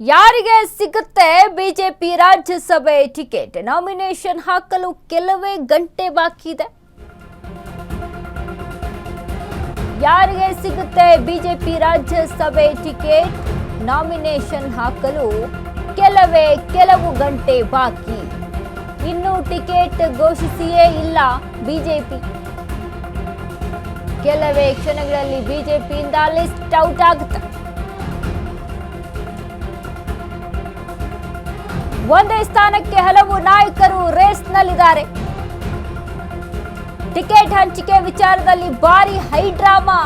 ಯಾರಿಗೆ ಸಿಗುತ್ತೆ ಬಿಜೆಪಿ ರಾಜ್ಯಸಭೆ ಟಿಕೆಟ್? ನಾಮಿನೇಷನ್ ಹಾಕಲು ಕೆಲವೇ ಗಂಟೆ ಬಾಕಿ ಇದೆ. ಯಾರಿಗೆ ಸಿಗುತ್ತೆ ಬಿಜೆಪಿ ರಾಜ್ಯಸಭೆ ಟಿಕೆಟ್? ನಾಮಿನೇಷನ್ ಹಾಕಲು ಕೆಲವು ಗಂಟೆ ಬಾಕಿ. ಇನ್ನು ಟಿಕೆಟ್ ಘೋಷಿಸಿಯೇ ಇಲ್ಲ ಬಿಜೆಪಿ. ಕೆಲವೇ ಕ್ಷಣಗಳಲ್ಲಿ ಬಿಜೆಪಿಯಿಂದ ಲಿಸ್ಟ್ ಔಟ್ ಆಗುತ್ತೆ. ಒಂದೇ ಸ್ಥಾನಕ್ಕೆ ಹಲವು ನಾಯಕರು ರೇಸ್ನಲ್ಲಿದ್ದಾರೆ. ಟಿಕೆಟ್ ಹಂಚಿಕೆ ವಿಚಾರದಲ್ಲಿ ಭಾರಿ ಹೈಡ್ರಾಮಾ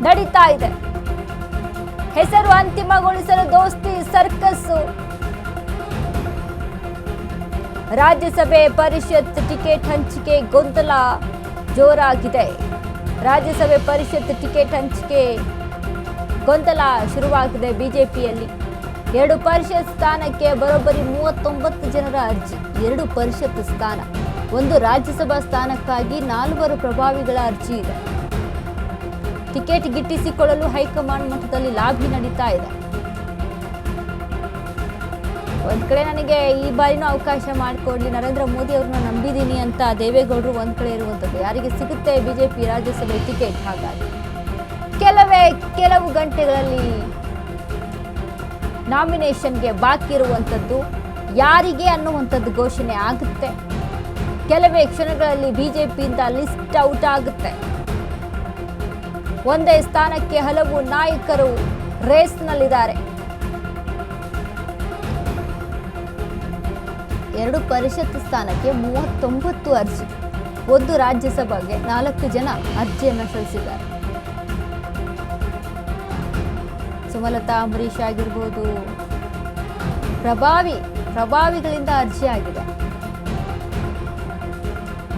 ನಡೀತಾ ಇದೆ. ಹೆಸರು ಅಂತಿಮಗೊಳಿಸಲು ದೋಸ್ತಿ ಸರ್ಕಸ್. ರಾಜ್ಯಸಭೆ ಪರಿಷತ್ ಟಿಕೆಟ್ ಹಂಚಿಕೆ ಗೊಂದಲ ಜೋರಾಗಿದೆ. ರಾಜ್ಯಸಭೆ ಪರಿಷತ್ ಟಿಕೆಟ್ ಹಂಚಿಕೆ ಗೊಂದಲ ಶುರುವಾಗಿದೆ ಬಿಜೆಪಿಯಲ್ಲಿ. 2 ಪರಿಷತ್ ಸ್ಥಾನಕ್ಕೆ ಬರೋಬ್ಬರಿ 39 ಜನರ ಅರ್ಜಿ. 2 ಪರಿಷತ್ ಸ್ಥಾನ, 1 ರಾಜ್ಯಸಭಾ ಸ್ಥಾನಕ್ಕಾಗಿ 4 ಪ್ರಭಾವಿಗಳ ಅರ್ಜಿ ಇದೆ. ಟಿಕೆಟ್ ಗಿಟ್ಟಿಸಿಕೊಳ್ಳಲು ಹೈಕಮಾಂಡ್ ಮಟ್ಟದಲ್ಲಿ ಲಾಬಿ ನಡೀತಾ ಇದೆ. ಒಂದ್ ಕಡೆ ನನಗೆ ಈ ಬಾರಿನೂ ಅವಕಾಶ ಮಾಡಿಕೊಡ್ಲಿ, ನರೇಂದ್ರ ಮೋದಿ ಅವ್ರನ್ನ ನಂಬಿದ್ದೀನಿ ಅಂತ ದೇವೇಗೌಡರು ಒಂದ್ ಕಡೆ ಇರುವಂಥದ್ದು. ಯಾರಿಗೆ ಸಿಗುತ್ತೆ ಬಿಜೆಪಿ ರಾಜ್ಯಸಭೆ ಟಿಕೆಟ್? ಹಾಗಾಗಿ ಕೆಲವು ಗಂಟೆಗಳಲ್ಲಿ ನಾಮಿನೇಷನ್ಗೆ ಬಾಕಿ ಇರುವಂಥದ್ದು. ಯಾರಿಗೆ ಅನ್ನುವಂಥದ್ದು ಘೋಷಣೆ ಆಗುತ್ತೆ. ಕೆಲವೇ ಕ್ಷಣಗಳಲ್ಲಿ ಬಿಜೆಪಿಯಿಂದ ಲಿಸ್ಟ್ ಔಟ್ ಆಗುತ್ತೆ. ಒಂದೇ ಸ್ಥಾನಕ್ಕೆ ಹಲವು ನಾಯಕರು ರೇಸ್ನಲ್ಲಿದ್ದಾರೆ. 2 ಪರಿಷತ್ ಸ್ಥಾನಕ್ಕೆ 39 ಅರ್ಜಿ, 1 ರಾಜ್ಯಸಭೆಗೆ 4 ಜನ ಅರ್ಜಿಯನ್ನು ಸಲ್ಲಿಸಿದ್ದಾರೆ. ಸುಮಲತಾ ಅಂಬರೀಶ್ ಆಗಿರ್ಬೋದು, ಪ್ರಭಾವಿಗಳಿಂದ ಅರ್ಜಿ ಆಗಿದೆ.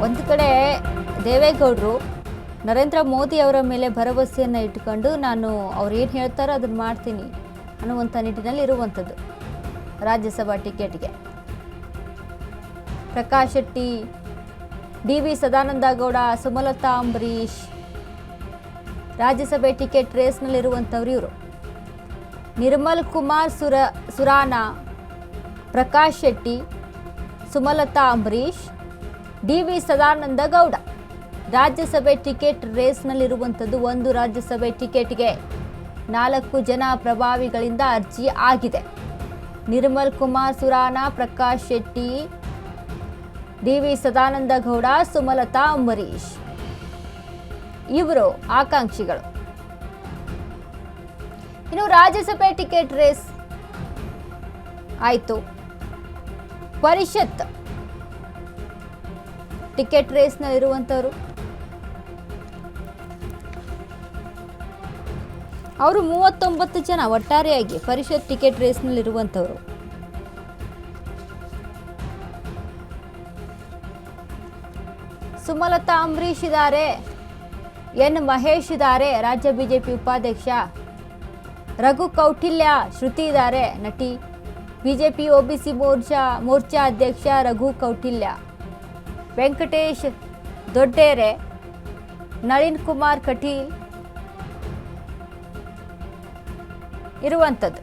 ಒಂದು ಕಡೆ ದೇವೇಗೌಡರು ನರೇಂದ್ರ ಮೋದಿ ಅವರ ಮೇಲೆ ಭರವಸೆಯನ್ನು ಇಟ್ಟುಕೊಂಡು ನಾನು ಅವ್ರು ಏನು ಹೇಳ್ತಾರೋ ಅದನ್ನು ಮಾಡ್ತೀನಿ ಅನ್ನುವಂಥ ನಿಟ್ಟಿನಲ್ಲಿ ಇರುವಂಥದ್ದು. ರಾಜ್ಯಸಭಾ ಟಿಕೆಟ್ಗೆ ಪ್ರಕಾಶ್ ಶೆಟ್ಟಿ, DV ಸದಾನಂದ ಗೌಡ, ಸುಮಲತಾ ಅಂಬರೀಶ್ ರಾಜ್ಯಸಭೆ ಟಿಕೆಟ್ ರೇಸ್ನಲ್ಲಿರುವಂಥವ್ರು ಇವರು. ನಿರ್ಮಲ್ ಕುಮಾರ್ ಸುರಾನಾ, ಪ್ರಕಾಶ್ ಶೆಟ್ಟಿ, ಸುಮಲತಾ ಅಂಬರೀಶ್, DV ಸದಾನಂದ ಗೌಡ ರಾಜ್ಯಸಭೆ ಟಿಕೆಟ್ ರೇಸ್ನಲ್ಲಿರುವಂಥದ್ದು. 1 ರಾಜ್ಯಸಭೆ ಟಿಕೆಟ್ಗೆ 4 ಜನ ಪ್ರಭಾವಿಗಳಿಂದ ಅರ್ಜಿ ಆಗಿದೆ. ನಿರ್ಮಲ್ ಕುಮಾರ್ ಸುರಾನಾ, ಪ್ರಕಾಶ್ ಶೆಟ್ಟಿ, DV ಸದಾನಂದ ಗೌಡ, ಸುಮಲತಾ ಅಂಬರೀಶ್ ಇವರು ಆಕಾಂಕ್ಷಿಗಳು. ಇನ್ನು ರಾಜ್ಯಸಭೆ ಟಿಕೆಟ್ ರೇಸ್ ಆಯಿತು. ಪರಿಷತ್ ಟಿಕೆಟ್ ರೇಸ್ನಲ್ಲಿರುವಂಥವ್ರು ಅವರು 39 ಜನ ಒಟ್ಟಾರೆಯಾಗಿ ಪರಿಷತ್ ಟಿಕೆಟ್ ರೇಸ್ನಲ್ಲಿರುವಂಥವ್ರು. ಸುಮಲತಾ ಅಂಬರೀಶ್ ಇದ್ದಾರೆ, N ಮಹೇಶ್ ಇದ್ದಾರೆ, ರಾಜ್ಯ ಬಿಜೆಪಿ ಉಪಾಧ್ಯಕ್ಷ. ರಘು ಕೌಟಿಲ್ಯ, ಶ್ರುತಿ ಇದ್ದಾರೆ, ನಟಿ. ಬಿಜೆಪಿ OBC ಮೋರ್ಚಾ ಅಧ್ಯಕ್ಷ ರಘು ಕೌಟಿಲ್ಯ. ವೆಂಕಟೇಶ್ ದೊಡ್ಡೇರೆ, ನಳಿನ್ ಕುಮಾರ್ ಕಟೀಲ್ ಇರುವಂಥದ್ದು.